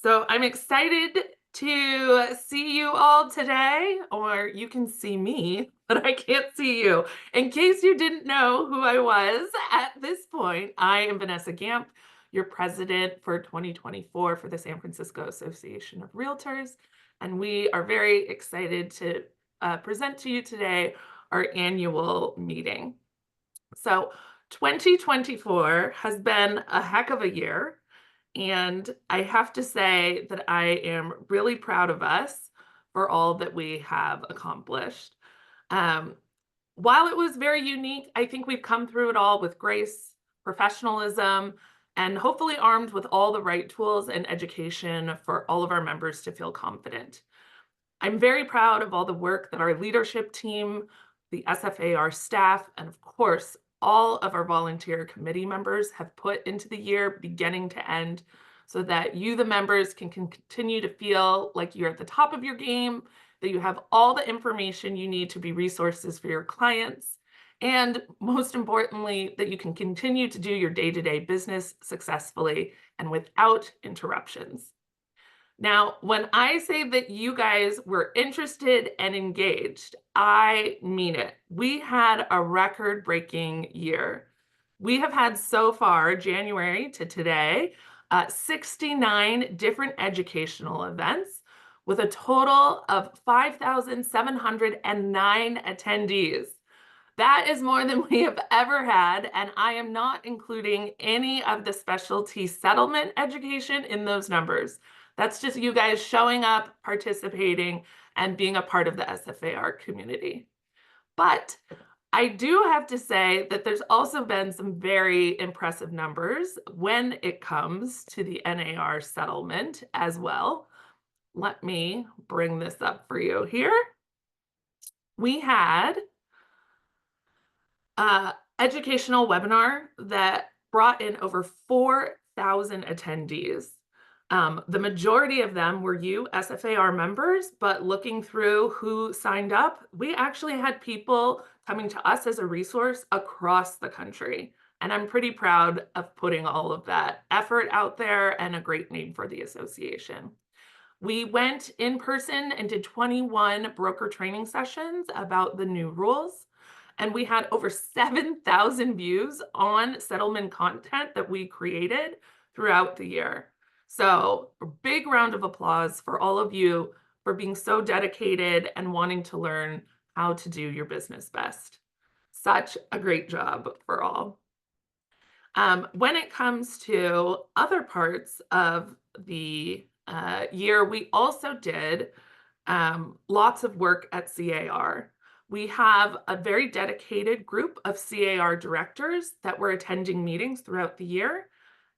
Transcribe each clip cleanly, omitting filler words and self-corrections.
So I'm excited to see you all today, or you can see me, but I can't see you. In case you didn't know who I was at this point, I am Vanessa Gamp, your president for 2024 for the San Francisco Association of Realtors. And we are very excited to present to you today our annual meeting. So 2024 has been a heck of a year. And I have to say that I am really proud of us for all that we have accomplished. Um, while it was very unique, I think we've come through it all with grace, professionalism, and hopefully armed with all the right tools and education for all of our members to feel confident. I'm very proud of all the work that our leadership team, the SFAR staff, and of course, all of our volunteer committee members have put into the year beginning to end so that you, the members, can continue to feel like you're at the top of your game, that you have all the information you need to be resources for your clients, and most importantly, that you can continue to do your day-to-day business successfully and without interruptions. Now, when I say that you guys were interested and engaged, I mean it. We had a record-breaking year. We have had so far, January to today, 69 different educational events with a total of 5,709 attendees. That is more than we have ever had, and I am not including any of the specialty settlement education in those numbers. That's just you guys showing up, participating, and being a part of the SFAR community. But I do have to say that there's also been some very impressive numbers when it comes to the NAR settlement as well. Let me bring this up for you here. We had educational webinar that brought in over 4,000 attendees. The majority of them were you SFAR members, but looking through who signed up, we actually had people coming to us as a resource across the country. And I'm pretty proud of putting all of that effort out there and a great name for the association. We went in person and did 21 broker training sessions about the new rules. And we had over 7,000 views on settlement content that we created throughout the year. So a big round of applause for all of you for being so dedicated and wanting to learn how to do your business best. Such a great job for all. When it comes to other parts of the year, we also did lots of work at SFAR. We have a very dedicated group of SFAR directors that were attending meetings throughout the year.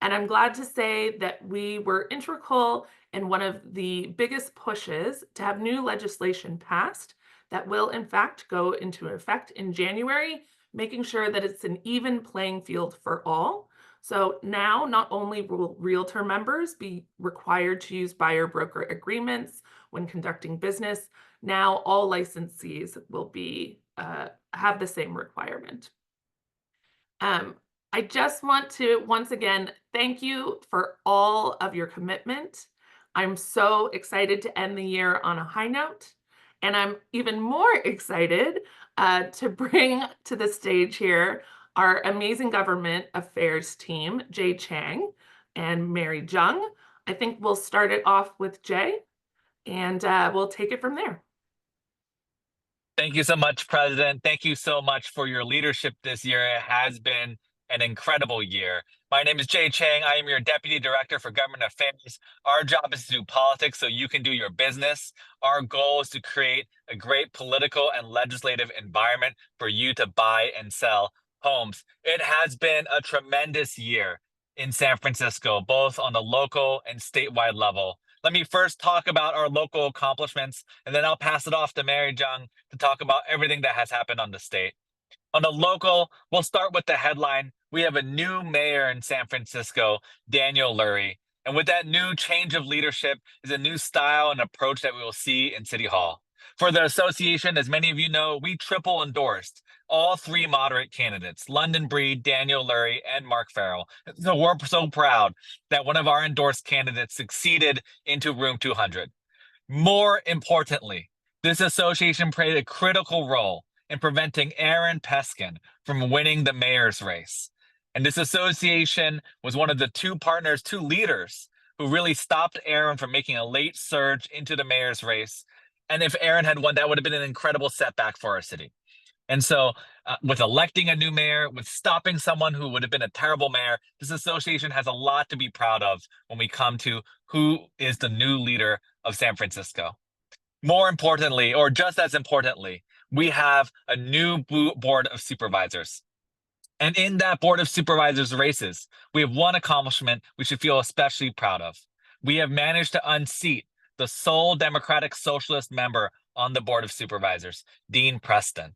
And I'm glad to say that we were integral in one of the biggest pushes to have new legislation passed that will in fact go into effect in January, making sure that it's an even playing field for all. So now not only will realtor members be required to use buyer broker agreements when conducting business, now all licensees will be have the same requirement. I just want to once again thank you for all of your commitment. I'm so excited to end the year on a high note, and I'm even more excited to bring to the stage here our amazing government affairs team, Jay Chang and Mary Jung. I think we'll start it off with Jay, and we'll take it from there. Thank you so much, President. Thank you so much for your leadership this year. It has been an incredible year. My name is Jay Chang. I am your Deputy Director for Government Affairs. Our job is to do politics so you can do your business. Our goal is to create a great political and legislative environment for you to buy and sell homes. It has been a tremendous year in San Francisco, both on the local and statewide level. Let me first talk about our local accomplishments, and then I'll pass it off to Mary Jung to talk about everything that has happened on the state. On the local, we'll start with the headline. We have a new mayor in San Francisco, Daniel Lurie. And with that new change of leadership is a new style and approach that we will see in City Hall. For the association, as many of you know, we triple endorsed all three moderate candidates, London Breed, Daniel Lurie, and Mark Farrell. So we're so proud that one of our endorsed candidates succeeded into room 200. More importantly, this association played a critical role in preventing Aaron Peskin from winning the mayor's race. And this association was one of the two leaders who really stopped Aaron from making a late surge into the mayor's race. And if Aaron had won, that would have been an incredible setback for our city. And so, with electing a new mayor, with stopping someone who would have been a terrible mayor, this association has a lot to be proud of when we come to who is the new leader of San Francisco. More importantly, or just as importantly, we have a new board of supervisors. And in that board of supervisors races, we have one accomplishment we should feel especially proud of. We have managed to unseat the sole Democratic Socialist member on the board of supervisors, Dean Preston.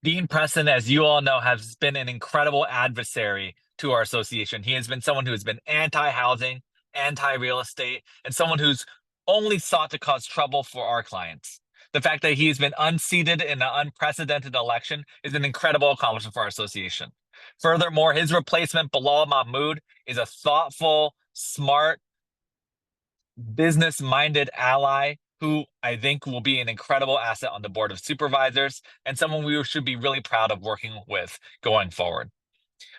Dean Preston, as you all know, has been an incredible adversary to our association. He has been someone who has been anti-housing, anti-real estate, and someone who's only sought to cause trouble for our clients. The fact that he's been unseated in an unprecedented election is an incredible accomplishment for our association. Furthermore, his replacement, Bilal Mahmoud, is a thoughtful, smart, business-minded ally who I think will be an incredible asset on the board of supervisors and someone we should be really proud of working with going forward.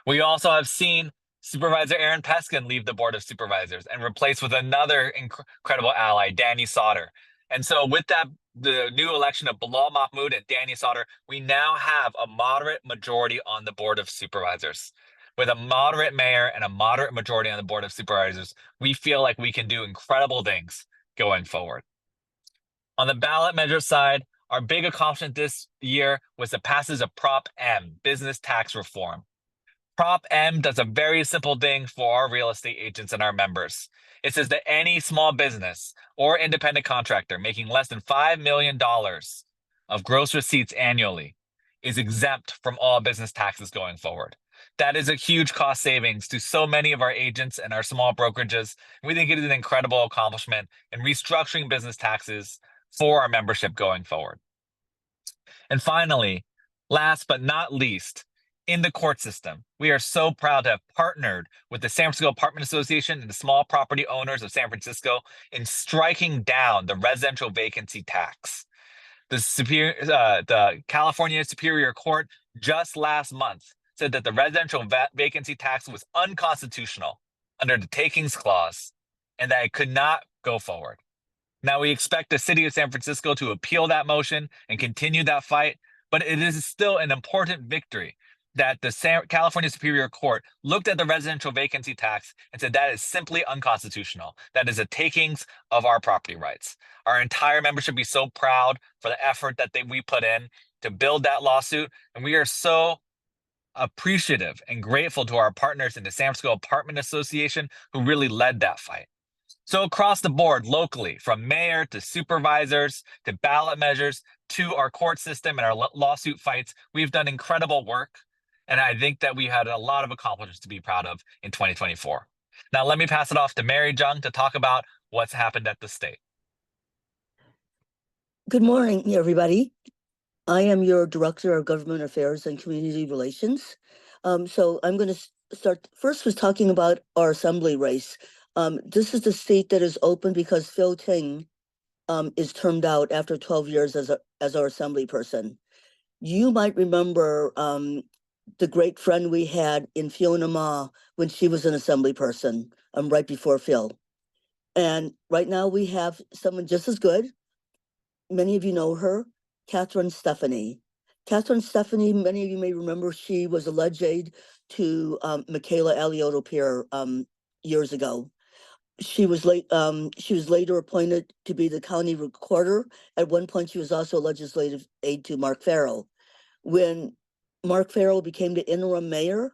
We also have seen Supervisor Aaron Peskin leave the board of supervisors and replaced with another incredible ally, Danny Sauter. And so with that, the new election of Bilal Mahmoud and Danny Sauter, we now have a moderate majority on the board of supervisors. With a moderate mayor and a moderate majority on the board of supervisors, we feel like we can do incredible things going forward. On the ballot measure side, our big accomplishment this year was the passage of Prop M, business tax reform. Prop M does a very simple thing for our real estate agents and our members. It says that any small business or independent contractor making less than $5 million of gross receipts annually is exempt from all business taxes going forward. That is a huge cost savings to so many of our agents and our small brokerages. We think it is an incredible accomplishment in restructuring business taxes for our membership going forward. And finally, last but not least, in the court system, we are so proud to have partnered with the San Francisco Apartment Association and the small property owners of San Francisco in striking down the residential vacancy tax. The California Superior Court just last month said that the residential vacancy tax was unconstitutional under the takings clause and that it could not go forward. Now, we expect the city of San Francisco to appeal that motion and continue that fight, but it is still an important victory that the California Superior Court looked at the residential vacancy tax and said that is simply unconstitutional. That is a takings of our property rights. Our entire membership be so proud for the effort that we put in to build that lawsuit, and we are so appreciative and grateful to our partners in the San Francisco Apartment Association who really led that fight. So across the board, locally, from mayor to supervisors to ballot measures to our court system and our lawsuit fights, we've done incredible work. And I think that we had a lot of accomplishments to be proud of in 2024. Now, let me pass it off to Mary Jung to talk about what's happened at the state. Good morning, everybody. I am your Director of Government Affairs and Community Relations. So I'm going to start first with talking about our assembly race. This is the seat that is open because Phil Ting is termed out after 12 years as our assembly person. You might remember the great friend we had in Fiona Ma when she was an assembly person right before Phil. And right now we have someone just as good. Many of you know her, Catherine Stephanie. Catherine Stephanie, many of you may remember, she was alleged aide to Michaela Alioto-Pierre years ago. She was later appointed to be the county recorder. At one point, she was also a legislative aide to Mark Farrell. When Mark Farrell became the interim mayor,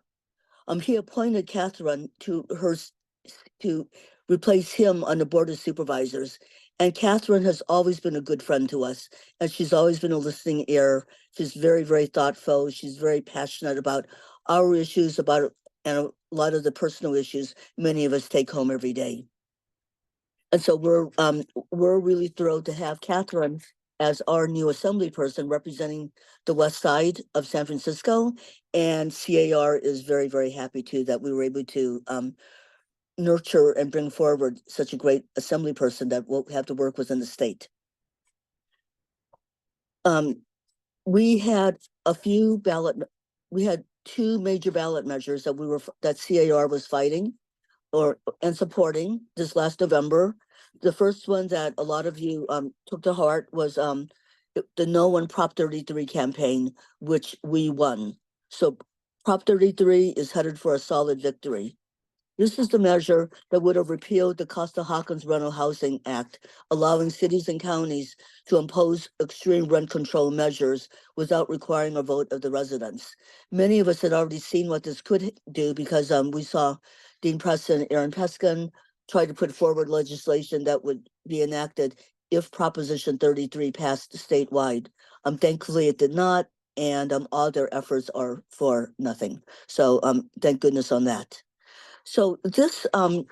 he appointed Catherine to replace him on the board of supervisors. And Catherine has always been a good friend to us, and she's always been a listening ear. She's very, very thoughtful. She's very passionate about our issues, and a lot of the personal issues many of us take home every day. And so we're really thrilled to have Catherine as our new assembly person representing the west side of San Francisco. And CAR is very, very happy too that we were able to nurture and bring forward such a great assembly person that we'll have to work with in the state. We had we had two major ballot measures that CAR was fighting and supporting this last November. The first one that a lot of you took to heart was the No One Prop 33 campaign, which we won. So Prop 33 is headed for a solid victory. This is the measure that would have repealed the Costa-Hawkins Rental Housing Act, allowing cities and counties to impose extreme rent control measures without requiring a vote of the residents. Many of us had already seen what this could do because we saw Dean Preston, Aaron Peskin try to put forward legislation that would be enacted if Proposition 33 passed statewide. Thankfully, it did not, and all their efforts are for nothing. So thank goodness on that. So this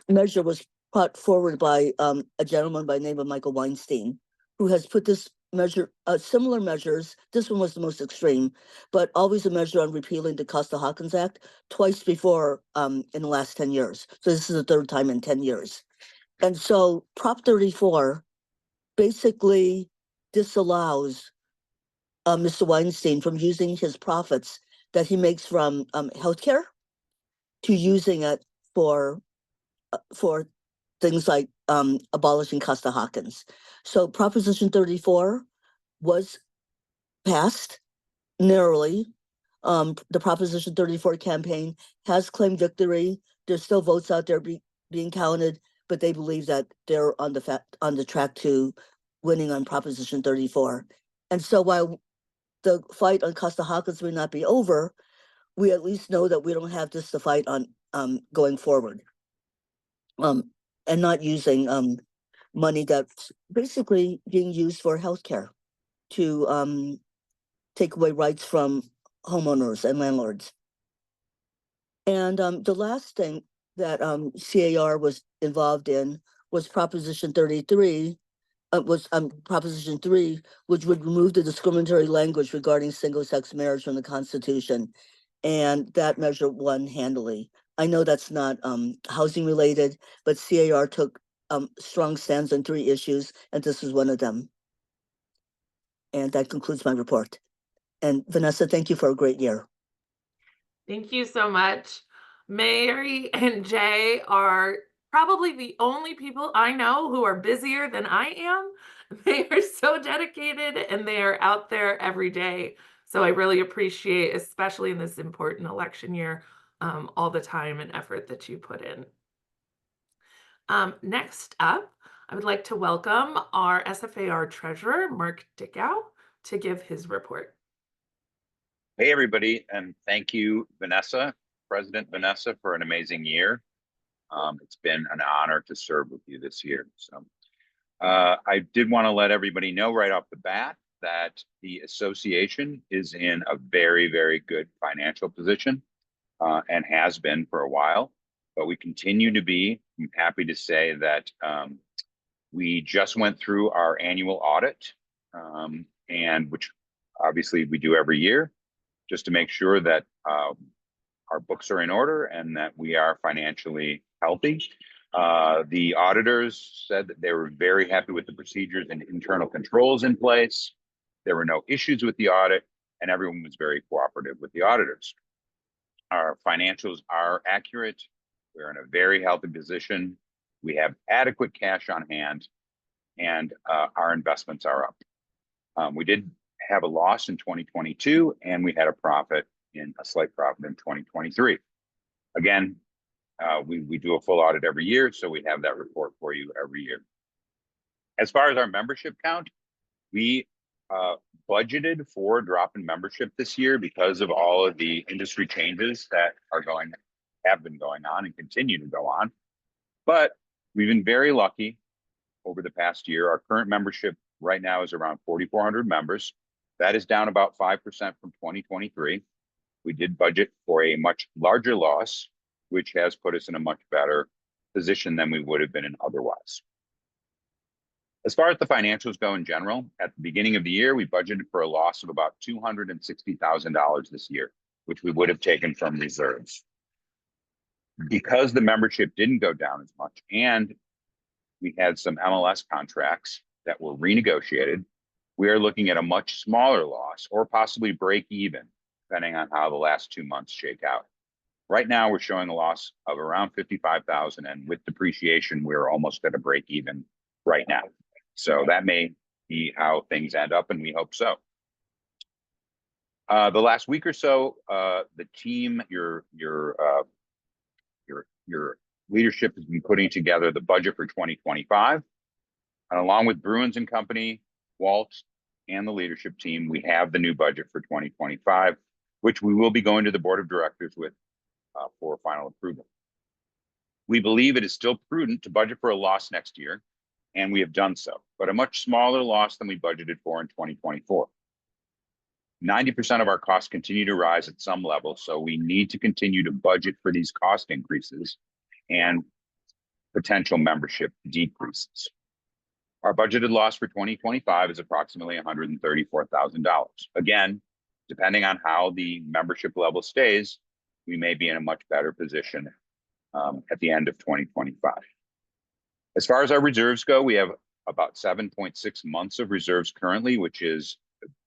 measure was brought forward by a gentleman by the name of Michael Weinstein, who has put this measure, similar measures. This one was the most extreme, but always a measure on repealing the Costa-Hawkins Act twice before in the last 10 years. So this is the third time in 10 years. And so Prop 34 basically disallows Mr. Weinstein from using his profits that he makes from healthcare to using it for things like abolishing Costa-Hawkins. So Proposition 34 was passed narrowly. The Proposition 34 campaign has claimed victory. There's still votes out there being counted, but they believe that they're on the track to winning on Proposition 34. And so while the fight on Costa-Hawkins may not be over, we at least know that we don't have this to fight on going forward. And not using money that's basically being used for healthcare to take away rights from homeowners and landlords. And the last thing that CAR was involved in was Proposition 33, Proposition 3, which would remove the discriminatory language regarding single-sex marriage from the Constitution. And that measure won handily. I know that's not housing related, but CAR took strong stands on 3 issues, and this is one of them. And that concludes my report. And Vanessa, thank you for a great year. Thank you so much. Mary and Jay are probably the only people I know who are busier than I am. They are so dedicated and they are out there every day. So I really appreciate, especially in this important election year, all the time and effort that you put in. Next up, I would like to welcome our SFAR treasurer, Mark Dickow, to give his report. Hey, everybody, and thank you, Vanessa, President Vanessa, for an amazing year. It's been an honor to serve with you this year. So I did want to let everybody know right off the bat that the association is in a very, very good financial position and has been for a while, but we continue to be. I'm happy to say that we just went through our annual audit, and which obviously we do every year, just to make sure that our books are in order and that we are financially healthy. The auditors said that they were very happy with the procedures and internal controls in place. There were no issues with the audit, and everyone was very cooperative with the auditors. Our financials are accurate. We're in a very healthy position. We have adequate cash on hand, and our investments are up. We did have a loss in 2022, and we had a slight profit in 2023. Again, we do a full audit every year, so we have that report for you every year. As far as our membership count, we budgeted for a drop in membership this year because of all of the industry changes that have been going on and continue to go on. But we've been very lucky over the past year. Our current membership right now is around 4,400 members. That is down about 5% from 2023. We did budget for a much larger loss, which has put us in a much better position than we would have been in otherwise. As far as the financials go in general, at the beginning of the year, we budgeted for a loss of about $260,000 this year, which we would have taken from reserves. Because the membership didn't go down as much, and we had some MLS contracts that were renegotiated, we are looking at a much smaller loss or possibly break even, depending on how the last 2 months shake out. Right now, we're showing a loss of around 55,000, and with depreciation, we're almost at a break even right now. So that may be how things end up, and we hope so. The last week or so, the team, your leadership has been putting together the budget for 2025, and along with Bruins and Company, Walt, and the leadership team, we have the new budget for 2025, which we will be going to the board of directors with for final approval. We believe it is still prudent to budget for a loss next year, and we have done so, but a much smaller loss than we budgeted for in 2024. 90% of our costs continue to rise at some level, so we need to continue to budget for these cost increases and potential membership decreases. Our budgeted loss for 2025 is approximately $134,000. Again, depending on how the membership level stays, we may be in a much better position at the end of 2025. As far as our reserves go, we have about 7.6 months of reserves currently, which is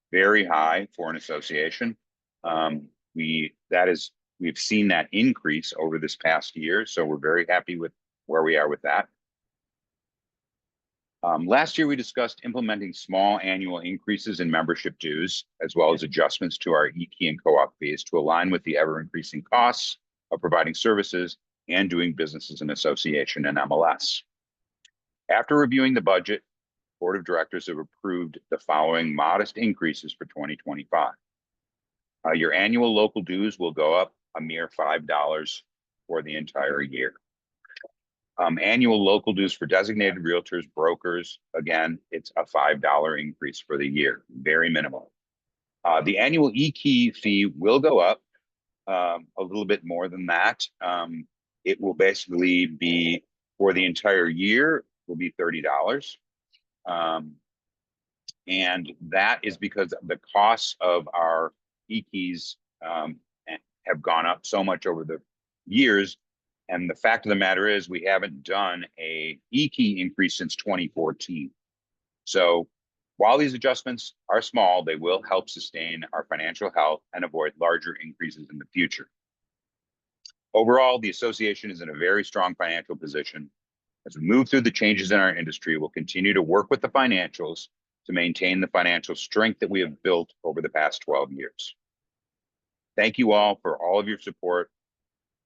very high for an association. We've seen that increase over this past year, so we're very happy with where we are with that. Last year, we discussed implementing small annual increases in membership dues, as well as adjustments to our e-key and co-op fees to align with the ever-increasing costs of providing services and doing business as an association and MLS. After reviewing the budget, Board of Directors have approved the following modest increases for 2025. Your annual local dues will go up a mere $5 for the entire year. Annual local dues for designated realtors, brokers, again, it's a $5 increase for the year, very minimal. The annual e-key fee will go up a little bit more than that. It will basically be, for the entire year, will be $30. And that is because the costs of our e-keys have gone up so much over the years. And the fact of the matter is we haven't done a e-key increase since 2014. So while these adjustments are small, they will help sustain our financial health and avoid larger increases in the future. Overall, the association is in a very strong financial position. As we move through the changes in our industry, we'll continue to work with the financials to maintain the financial strength that we have built over the past 12 years. Thank you all for all of your support.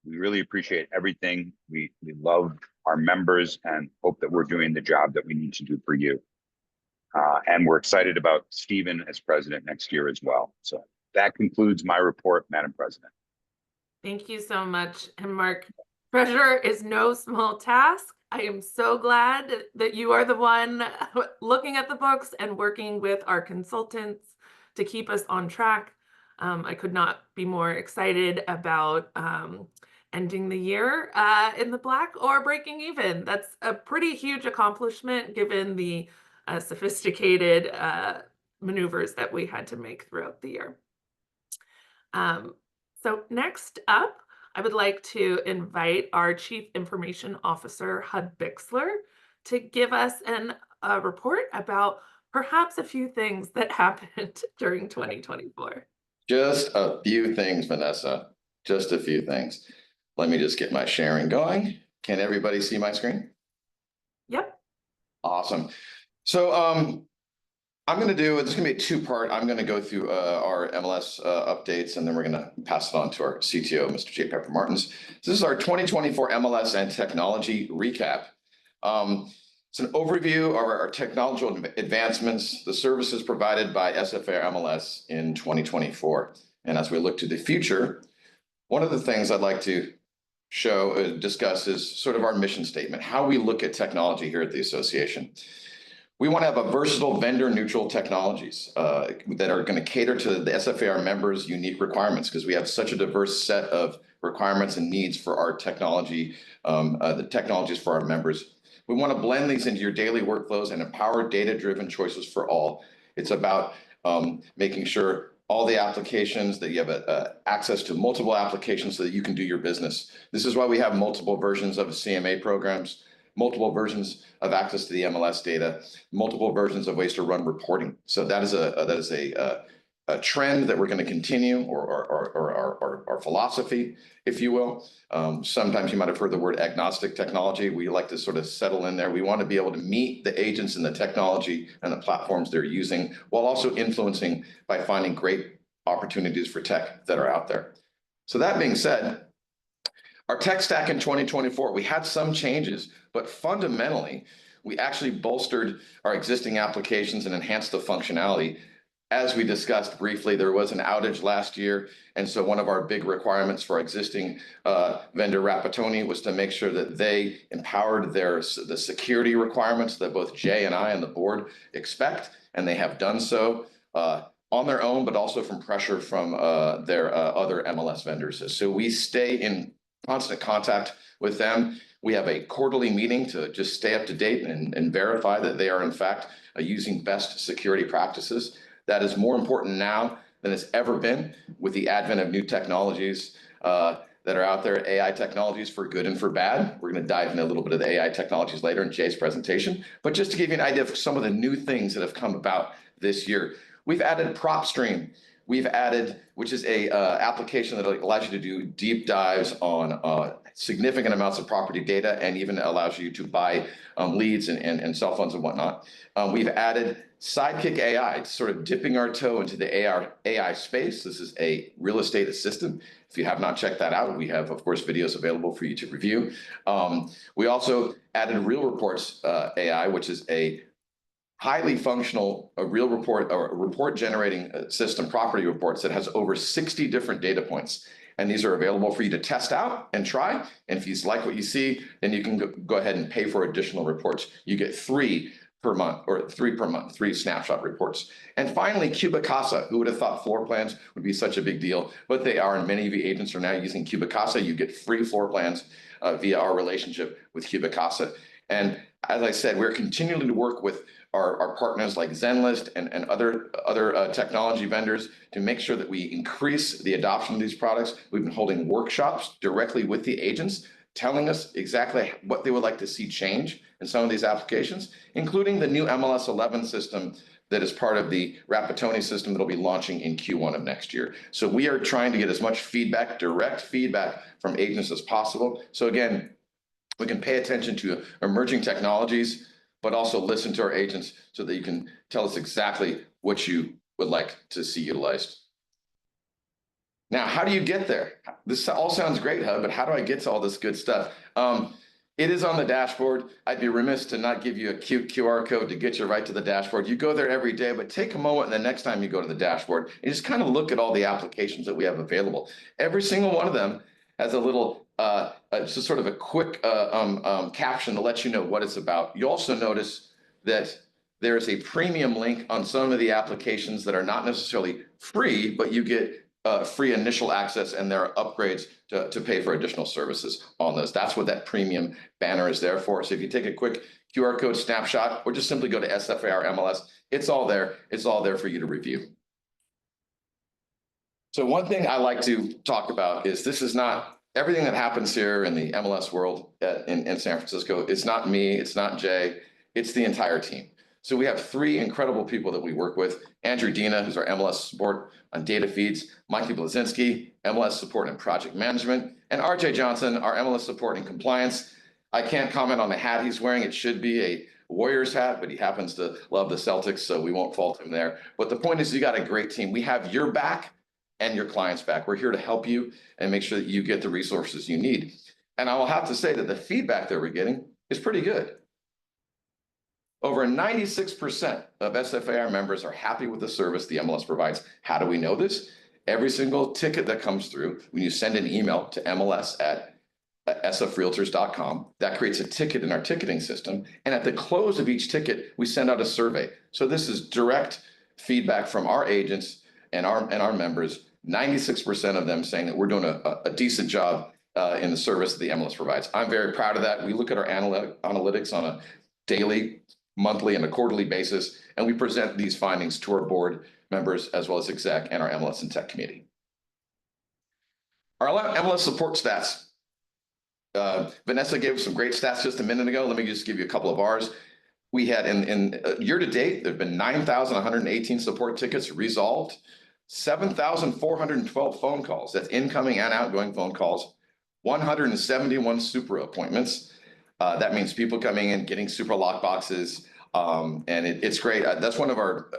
We really appreciate everything. We love our members and hope that we're doing the job that we need to do for you. And we're excited about Stephen as president next year as well. So that concludes my report, Madam President. Thank you so much. And Mark, treasurer is no small task. I am so glad that you are the one looking at the books and working with our consultants to keep us on track. I could not be more excited about ending the year in the black or breaking even. That's a pretty huge accomplishment given the sophisticated maneuvers that we had to make throughout the year. So next up, I would like to invite our Chief Information Officer, Hud Bixler, to give us a report about perhaps a few things that happened during 2024. Just a few things, Vanessa. Just a few things. Let me just get my sharing going. Can everybody see my screen? Yep. Awesome. So I'm going to do, it's going to be a two-part. I'm going to go through our MLS updates, and then we're going to pass it on to our CTO, Mr. J. Pepper Martins. So this is our 2024 MLS and technology recap. It's an overview of our technological advancements, the services provided by SFAR MLS in 2024. And as we look to the future, one of the things I'd like to discuss is sort of our mission statement, how we look at technology here at the association. We want to have a versatile vendor-neutral technologies that are going to cater to the SFAR members' unique requirements, because we have such a diverse set of requirements and needs for our technology, the technologies for our members. We want to blend these into your daily workflows and empower data-driven choices for all. It's about making sure all the applications that you have access to multiple applications so that you can do your business. This is why we have multiple versions of CMA programs, multiple versions of access to the MLS data, multiple versions of ways to run reporting. So that is a trend that we're going to continue, or our philosophy, if you will. Sometimes you might have heard the word agnostic technology. We like to sort of settle in there. We want to be able to meet the agents and the technology and the platforms they're using, while also influencing by finding great opportunities for tech that are out there. So that being said, our tech stack in 2024, we had some changes, but fundamentally, we actually bolstered our existing applications and enhanced the functionality. As we discussed briefly, there was an outage last year, and so one of our big requirements for our existing vendor Rapatoni was to make sure that they empowered the security requirements that both Jay and I and the board expect, and they have done so on their own, but also from pressure from their other MLS vendors. So we stay in constant contact with them. We have a quarterly meeting to just stay up to date and verify that they are in fact using best security practices. That is more important now than it's ever been with the advent of new technologies that are out there, AI technologies for good and for bad. We're going to dive into a little bit of the AI technologies later in Jay's presentation. But just to give you an idea of some of the new things that have come about this year, we've added PropStream. We've added, which is a application that allows you to do deep dives on significant amounts of property data, and even allows you to buy leads and cell phones and whatnot. We've added Sidekick AI, sort of dipping our toe into the AI space. This is a real estate assistant. If you have not checked that out, we have, of course, videos available for you to review. We also added Real Reports AI, which is a highly functional real report, or a report generating system, property reports, that has over 60 different data points. And these are available for you to test out and try. And if you like what you see, then you can go ahead and pay for additional reports. You get 3 per month, or 3 snapshot reports. And finally, Cubicasa. Who would have thought floor plans would be such a big deal? But they are, and many of you agents are now using Cubicasa. You get free floor plans via our relationship with Cubicasa. And as I said, we're continuing to work with our partners like Zenlist and other technology vendors to make sure that we increase the adoption of these products. We've been holding workshops directly with the agents, telling us exactly what they would like to see change in some of these applications, including the new MLS 11 system that is part of the Rapatoni system that will be launching in Q1 of next year. So we are trying to get as much feedback, direct feedback from agents as possible. So again, we can pay attention to emerging technologies, but also listen to our agents so that you can tell us exactly what you would like to see utilized. Now, how do you get there? This all sounds great, Hub, but how do I get to all this good stuff? It is on the dashboard. I'd be remiss to not give you a cute QR code to get you right to the dashboard. You go there every day, but take a moment, and the next time you go to the dashboard, and just kind of look at all the applications that we have available. Every single one of them has a little, just sort of a quick caption to let you know what it's about. You also notice that there is a premium link on some of the applications that are not necessarily free, but you get free initial access, and there are upgrades to pay for additional services on those. That's what that premium banner is there for. So if you take a quick QR code snapshot, or just simply go to SFAR MLS, it's all there. It's all there for you to review. So one thing I like to talk about is this is not everything that happens here in the MLS world in San Francisco. It's not me, it's not Jay, it's the entire team. So we have 3 incredible people that we work with. Andrew Dina, who's our MLS support on data feeds, Mikey Blazinski, MLS support and project management, and RJ Johnson, our MLS support and compliance. I can't comment on the hat he's wearing. It should be a Warriors hat, but he happens to love the Celtics, so we won't fault him there. But the point is, you got a great team. We have your back and your clients' back. We're here to help you and make sure that you get the resources you need. And I will have to say that the feedback that we're getting is pretty good. Over 96% of SFAR members are happy with the service the MLS provides. How do we know this? Every single ticket that comes through, when you send an email to MLS@sfrealtors.com, that creates a ticket in our ticketing system. And at the close of each ticket, we send out a survey. So this is direct feedback from our agents and our members, 96% of them saying that we're doing a decent job in the service that the MLS provides. I'm very proud of that. We look at our analytics on a daily, monthly, and a quarterly basis, and we present these findings to our board members as well as exec and our MLS and tech committee. Our MLS support stats. Vanessa gave some great stats just a minute ago. Let me just give you a couple of ours. We had in year to date, there have been 9,118 support tickets resolved, 7,412 phone calls. That's incoming and outgoing phone calls, 171 super appointments. That means people coming in, getting super lock boxes, and it's great. That's one of our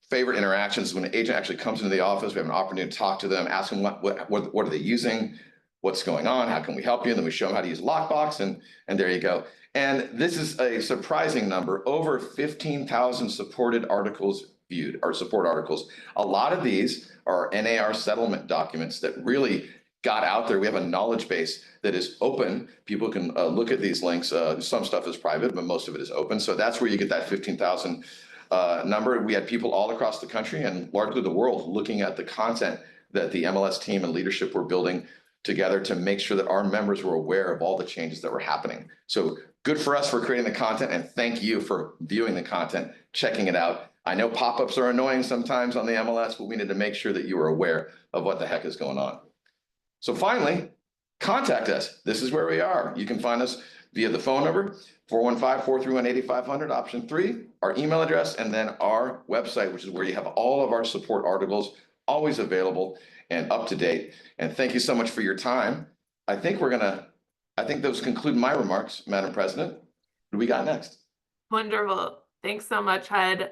favorite interactions when an agent actually comes into the office. We have an opportunity to talk to them, ask them what are they using, what's going on, how can we help you? And then we show them how to use lockbox, and there you go. And this is a surprising number, over 15,000 supported articles viewed, or support articles. A lot of these are NAR settlement documents that really got out there. We have a knowledge base that is open. People can look at these links. Some stuff is private, but most of it is open. So that's where you get that 15,000 number. We had people all across the country and largely the world looking at the content that the MLS team and leadership were building together to make sure that our members were aware of all the changes that were happening. So good for us for creating the content, and thank you for viewing the content, checking it out. I know pop-ups are annoying sometimes on the MLS, but we need to make sure that you are aware of what the heck is going on. So finally, contact us. This is where we are. You can find us via the phone number, 415-431-8500, option 3, our email address, and then our website, which is where you have all of our support articles always available and up to date. And thank you so much for your time. I think those conclude my remarks, Madam President. What do we got next? Wonderful. Thanks so much, HUD.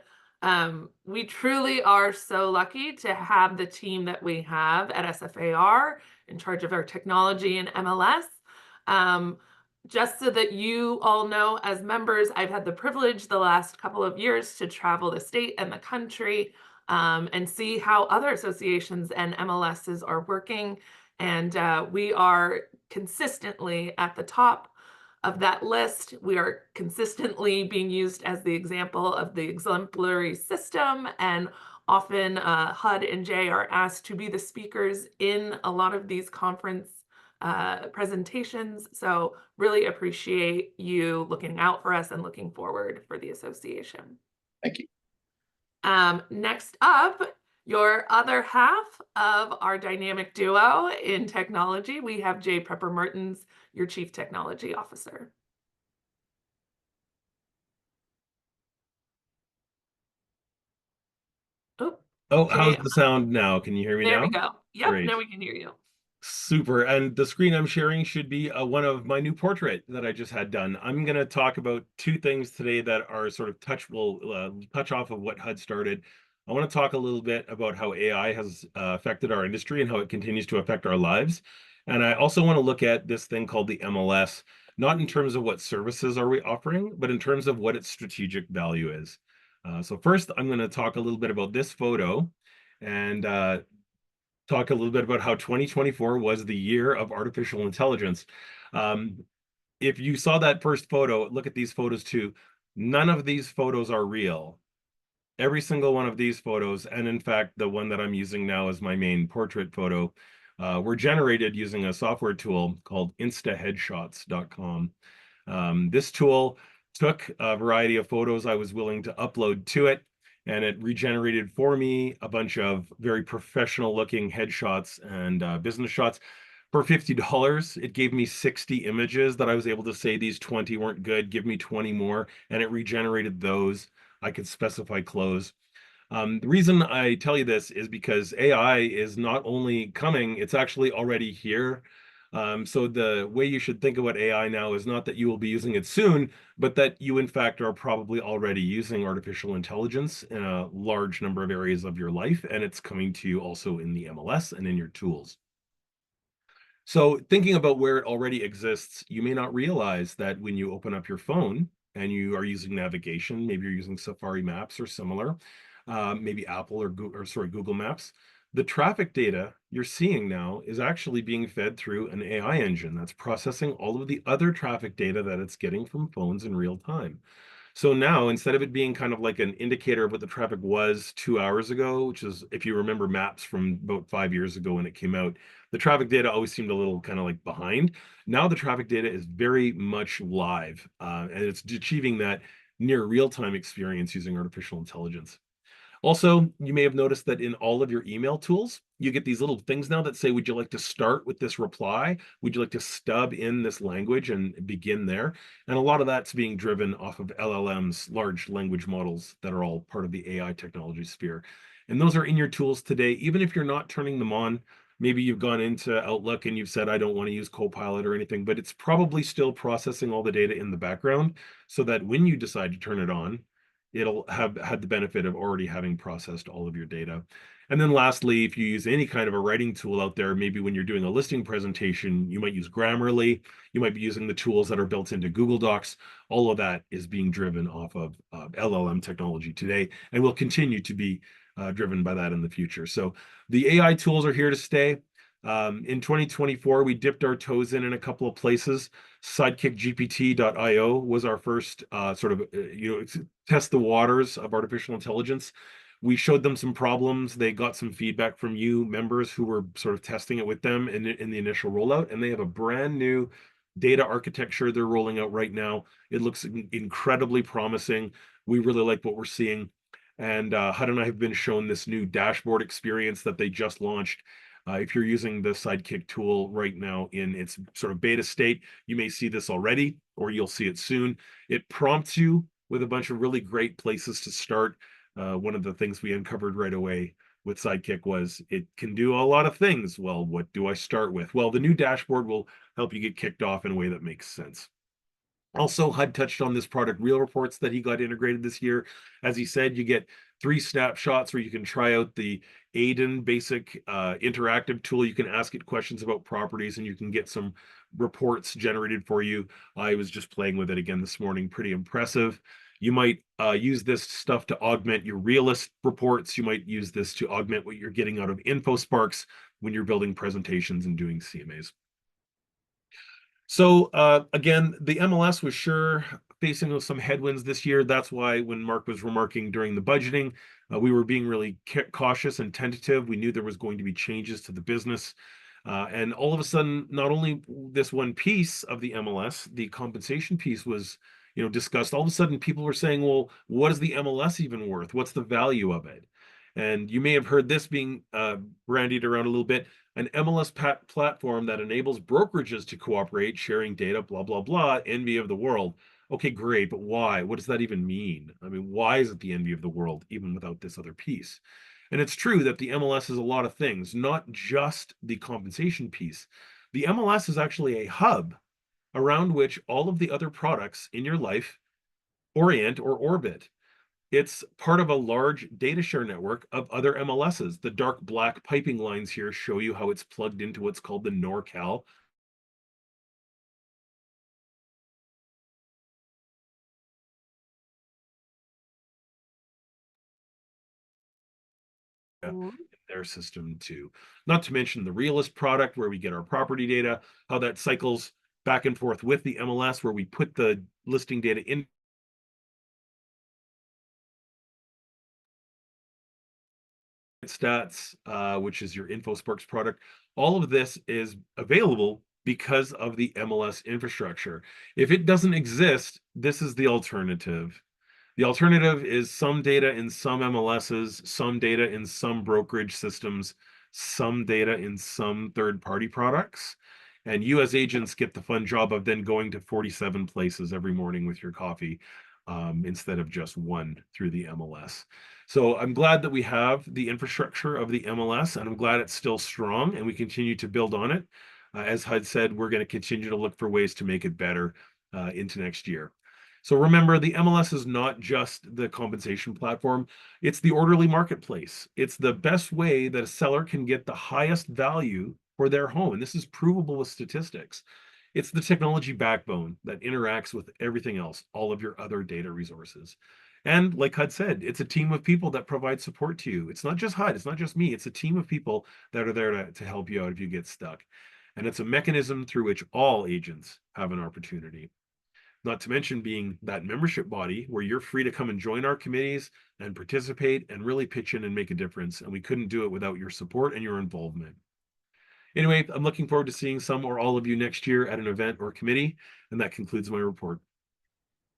We truly are so lucky to have the team that we have at SFAR in charge of our technology and MLS. Just so that you all know, as members, I've had the privilege the last couple of years to travel the state and the country and see how other associations and MLSs are working. And we are consistently at the top of that list. We are consistently being used as the example of the exemplary system, and often HUD and Jay are asked to be the speakers in a lot of these conference presentations. So really appreciate you looking out for us and looking forward for the association. Thank you. Next up, your other half of our dynamic duo in technology, we have Jay Pepper-Mertens, your Chief Technology Officer. Oh, how's the sound now? Can you hear me now? There we go. Yep, Great. now we can hear you. Super. And the screen I'm sharing should be one of my new portrait that I just had done. I'm going to talk about two things today that are sort of touch off of what HUD started. I want to talk a little bit about how AI has affected our industry and how it continues to affect our lives. And I also want to look at this thing called the MLS, not in terms of what services are we offering, but in terms of what its strategic value is. So first, I'm going to talk a little bit about this photo and talk a little bit about how 2024 was the year of artificial intelligence. If you saw that first photo, look at these photos too. None of these photos are real. Every single one of these photos, and in fact, the one that I'm using now as my main portrait photo, were generated using a software tool called instaheadshots.com. This tool took a variety of photos I was willing to upload to it, and it regenerated for me a bunch of very professional looking headshots and business shots. For $50, it gave me 60 images that I was able to say these 20 weren't good, give me 20 more, and it regenerated those. I could specify close. The reason I tell you this is because AI is not only coming, it's actually already here. So the way you should think about AI now is not that you will be using it soon, but that you in fact are probably already using artificial intelligence in a large number of areas of your life, and it's coming to you also in the MLS and in your tools. So thinking about where it already exists, you may not realize that when you open up your phone and you are using navigation, maybe you're using Safari Maps or similar, maybe Apple or Google Maps, the traffic data you're seeing now is actually being fed through an AI engine that's processing all of the other traffic data that it's getting from phones in real time. So now, instead of it being kind of like an indicator of what the traffic was 2 hours ago, which is, if you remember maps from about 5 years ago when it came out, the traffic data always seemed a little kind of like behind. Now the traffic data is very much live, and it's achieving that near real-time experience using artificial intelligence. Also, you may have noticed that in all of your email tools, you get these little things now that say, would you like to start with this reply? Would you like to stub in this language and begin there? And a lot of that's being driven off of LLMs, large language models that are all part of the AI technology sphere. And those are in your tools today, even if you're not turning them on. Maybe you've gone into Outlook and you've said, I don't want to use Copilot or anything, but it's probably still processing all the data in the background so that when you decide to turn it on, it'll have had the benefit of already having processed all of your data. And then lastly, if you use any kind of a writing tool out there, maybe when you're doing a listing presentation, you might use Grammarly, you might be using the tools that are built into Google Docs. All of that is being driven off of LLM technology today and will continue to be driven by that in the future. So the AI tools are here to stay. In 2024, we dipped our toes in a couple of places. SidekickGPT.io was our first test the waters of artificial intelligence. We showed them some problems. They got some feedback from you members who were sort of testing it with them in the initial rollout, and they have a brand new data architecture they're rolling out right now. It looks incredibly promising. We really like what we're seeing. And HUD and I have been shown this new dashboard experience that they just launched. If you're using the Sidekick tool right now in its sort of beta state, you may see this already, or you'll see it soon. It prompts you with a bunch of really great places to start. One of the things we uncovered right away with Sidekick was it can do a lot of things. Well, what do I start with? Well, the new dashboard will help you get kicked off in a way that makes sense. Also, HUD touched on this product Real Reports that he got integrated this year. As he said, you get 3 snapshots where you can try out the Aiden basic interactive tool. You can ask it questions about properties and you can get some reports generated for you. I was just playing with it again this morning. Pretty impressive. You might use this stuff to augment your realist reports. You might use this to augment what you're getting out of InfoSparks when you're building presentations and doing CMAs. So again, the MLS was sure facing some headwinds this year. That's why when Mark was remarking during the budgeting, we were being really cautious and tentative. We knew there was going to be changes to the business. And all of a sudden, not only this one piece of the MLS, the compensation piece was, discussed. All of a sudden, people were saying, well, what is the MLS even worth? What's the value of it? And you may have heard this being brandied around a little bit, an MLS platform that enables brokerages to cooperate, sharing data, blah, blah, blah, envy of the world. Okay, great, but why? What does that even mean? I mean, why is it the envy of the world, even without this other piece? And it's true that the MLS is a lot of things, not just the compensation piece. The MLS is actually a hub around which all of the other products in your life orient or orbit. It's part of a large data share network of other MLSs. The dark black piping lines here show you how it's plugged into what's called the NorCal in their system too. Not to mention the Realist product where we get our property data, how that cycles back and forth with the MLS where we put the listing data in stats, which is your InfoSparks product. All of this is available because of the MLS infrastructure. If it doesn't exist, this is the alternative. The alternative is some data in some MLSs, some data in some brokerage systems, some data in some third-party products. And you as agents get the fun job of then going to 47 places every morning with your coffee instead of just one through the MLS. So I'm glad that we have the infrastructure of the MLS, and I'm glad it's still strong and we continue to build on it. As HUD said, we're going to continue to look for ways to make it better into next year. So remember, the MLS is not just the compensation platform. It's the orderly marketplace. It's the best way that a seller can get the highest value for their home. And this is provable with statistics. It's the technology backbone that interacts with everything else, all of your other data resources. And like HUD said, it's a team of people that provide support to you. It's not just HUD, it's not just me. It's a team of people that are there to help you out if you get stuck. And it's a mechanism through which all agents have an opportunity. not to mention being that membership body where you're free to come and join our committees and participate and really pitch in and make a difference. And we couldn't do it without your support and your involvement. Anyway, I'm looking forward to seeing some or all of you next year at an event or committee. And that concludes my report.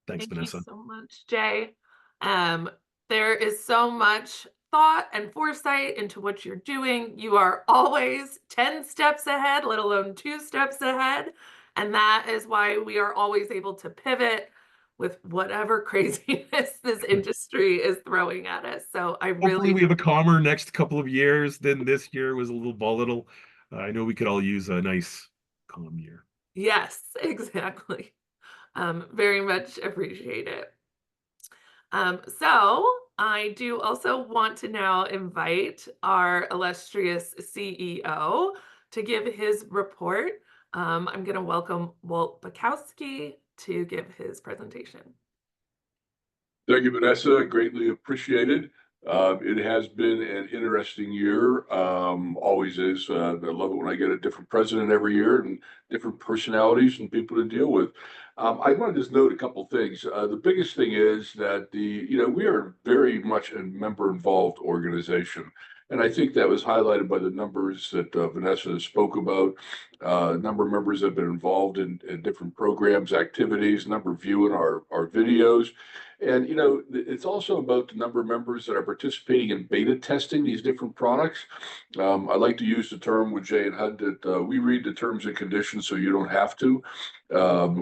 Thanks, Thank you Vanessa. so much, Jay. There is so much thought and foresight into what you're doing. You are always 10 steps ahead, let alone 2 steps ahead. And that is why we are always able to pivot with whatever craziness this industry is throwing at us. So I Hopefully really, we have a calmer next couple of years than this year was a little volatile. I know we could all use a nice calm year. yes, exactly. Very much appreciate it. So I do also want to now invite our illustrious CEO to give his report. I'm going to welcome Walt Bukowski to give his presentation. Thank you, Vanessa. Greatly appreciated. It has been an interesting year. Always is. I love it when I get a different president every year and different personalities and people to deal with. I want to just note a couple things. The biggest thing is that we are very much a member-involved organization. And I think that was highlighted by the numbers that Vanessa spoke about. Number of members have been involved in different programs, activities, number viewing our videos. And it's also about the number of members that are participating in beta testing these different products. I like to use the term with Jay and HUD that we read the terms and conditions so you don't have to.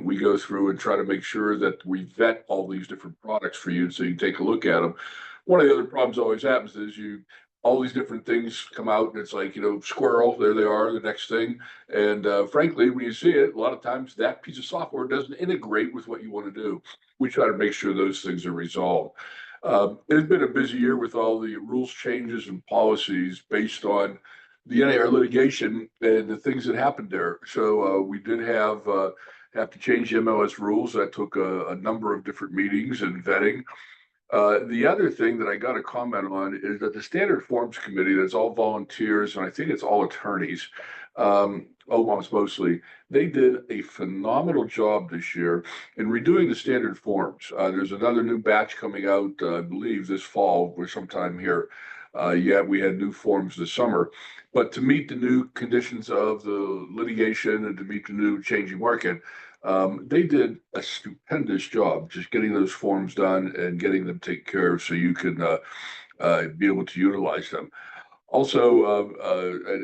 We go through and try to make sure that we vet all these different products for you so you can take a look at them. One of the other problems always happens is all these different things come out and it's like, squirrel, there they are, the next thing. And frankly, when you see it, a lot of times that piece of software doesn't integrate with what you want to do. We try to make sure those things are resolved. It's been a busy year with all the rules changes and policies based on the NAR litigation and the things that happened there. So we did have to change the MLS rules. That took a number of different meetings and vetting. The other thing that I got to comment on is that the Standard Forms Committee, that's all volunteers, and I think it's all attorneys, almost mostly, they did a phenomenal job this year in redoing the standard forms. There's another new batch coming out, I believe, this fall or sometime here. We had new forms this summer. But to meet the new conditions of the litigation and to meet the new changing market, they did a stupendous job just getting those forms done and getting them taken care of so you can be able to utilize them. Also,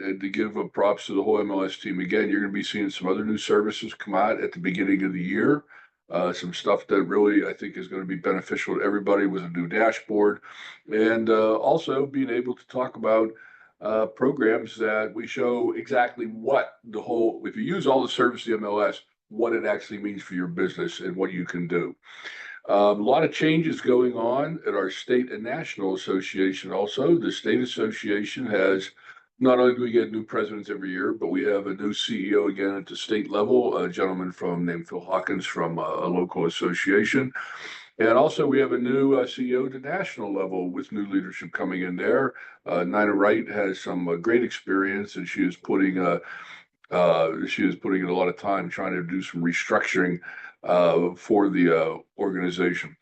and to give props to the whole MLS team again, you're going to be seeing some other new services come out at the beginning of the year. Some stuff that really I think is going to be beneficial to everybody with a new dashboard, and also being able to talk about programs that we show exactly what if you use all the service of the MLS, what it actually means for your business and what you can do. A lot of changes going on at our state and national association. Also, the state association has not only do we get new presidents every year, but we have a new CEO again at the state level, a gentleman named Phil Hawkins from a local association. And also, we have a new CEO at the national level with new leadership coming in there. Nina Wright has some great experience, and she is putting in a lot of time trying to do some restructuring for the organization.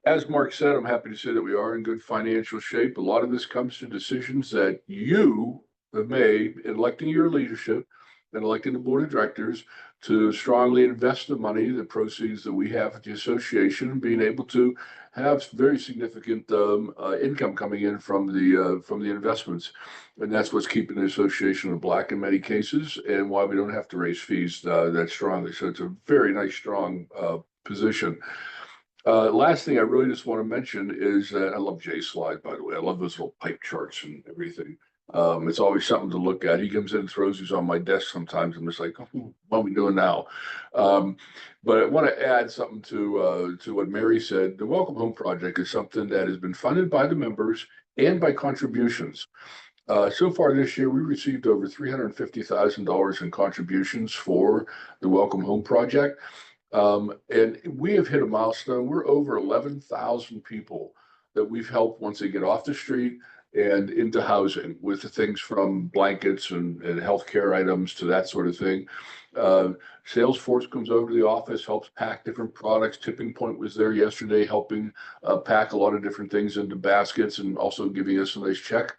As Mark said, I'm happy to say that we are in good financial shape. A lot of this comes to decisions that you have made in electing your leadership and electing the board of directors to strongly invest the money, the proceeds that we have at the association, and being able to have very significant income coming in from the investments. And that's what's keeping the association in the black in many cases and why we don't have to raise fees that strongly. So it's a very nice, strong position. Last thing I really just want to mention is that I love Jay's slide, by the way. I love those little pipe charts and everything. It's always something to look at. He comes in and throws these on my desk sometimes. I'm just like, oh, what are we doing now? But I want to add something to what Mary said. The Welcome Home Project is something that has been funded by the members and by contributions. So far this year, we received over $350,000 in contributions for the Welcome Home Project. And we have hit a milestone. We're over 11,000 people that we've helped once they get off the street and into housing with the things from blankets and healthcare items to that sort of thing. Salesforce comes over to the office, helps pack different products. Tipping Point was there yesterday helping pack a lot of different things into baskets and also giving us a nice check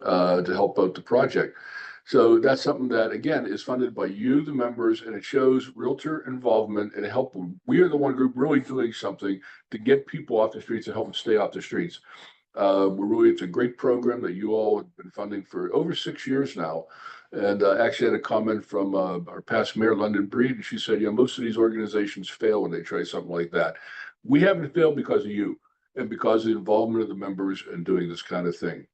to help out the project. So that's something that, again, is funded by you, the members, and it shows realtor involvement and help. We are the one group really doing something to get people off the streets and help them stay off the streets. It's a great program that you all have been funding for over 6 years now. And actually had a comment from our past mayor, London Breed, and she said, most of these organizations fail when they try something like that. We haven't failed because of you and because of the involvement of the members in doing this kind of thing.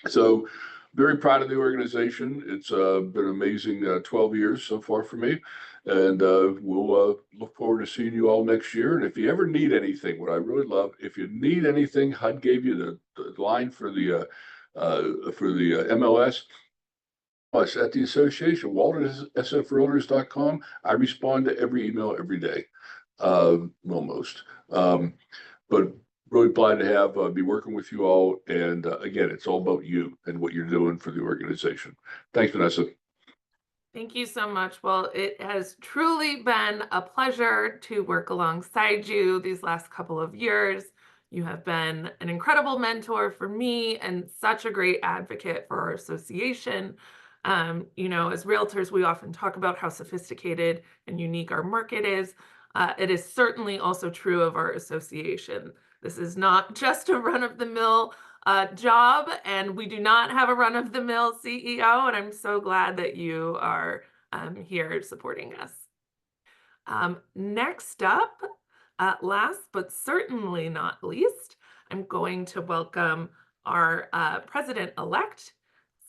So very proud of the organization. It's been an amazing 12 years so far for me. And we'll look forward to seeing you all next year. And if you ever need anything, what I really love, if you need anything, HUD gave you the line for the MLS. Us at the association, walter@sfrealtors.com. I respond to every email every day, almost. But really glad to have be working with you all. And again, it's all about you and what you're doing for the organization. Thanks, Vanessa. Thank you so much. Well, it has truly been a pleasure to work alongside you these last couple of years. You have been an incredible mentor for me and such a great advocate for our association. As realtors, we often talk about how sophisticated and unique our market is. It is certainly also true of our association. This is not just a run-of-the-mill job, and we do not have a run-of-the-mill CEO, and I'm so glad that you are here supporting us. Next up, last but certainly not least, I'm going to welcome our president-elect,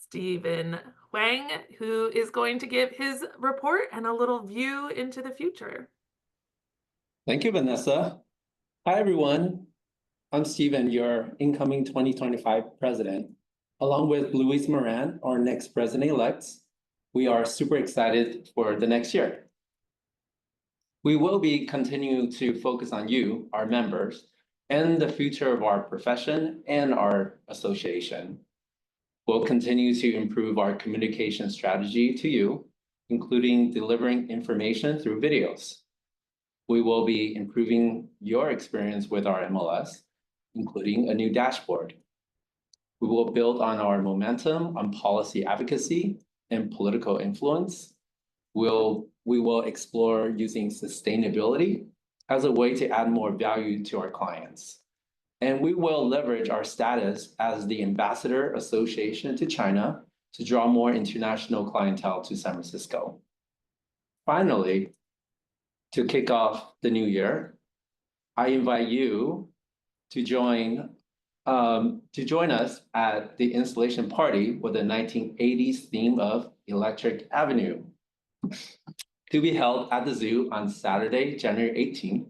Stephen Huang, who is going to give his report and a little view into the future. Thank you, Vanessa. Hi, everyone. I'm Stephen, your incoming 2025 president. Along with Luis Moran, our next president-elect, we are super excited for the next year. We will be continuing to focus on you, our members, and the future of our profession and our association. We'll continue to improve our communication strategy to you, including delivering information through videos. We will be improving your experience with our MLS, including a new dashboard. We will build on our momentum on policy advocacy and political influence. We will explore using sustainability as a way to add more value to our clients. And we will leverage our status as the ambassador association to China to draw more international clientele to San Francisco. Finally, to kick off the new year, I invite you to join us at the installation party with the 1980s theme of Electric Avenue, to be held at the zoo on Saturday, January 18th.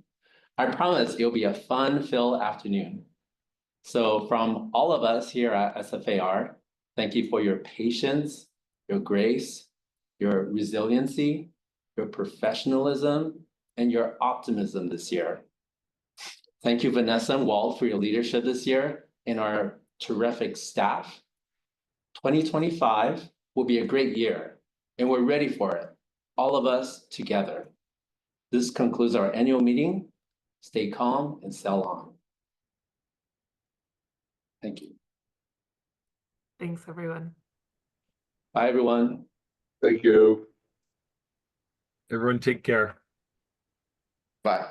I promise it'll be a fun-filled afternoon. So from all of us here at SFAR, thank you for your patience, your grace, your resiliency, your professionalism, and your optimism this year. Thank you, Vanessa and Walt, for your leadership this year and our terrific staff. 2025 will be a great year, and we're ready for it, all of us together. This concludes our annual meeting. Stay calm and sell on. Thank you. Thanks, everyone. Bye, everyone. Thank you. Everyone take care. Bye.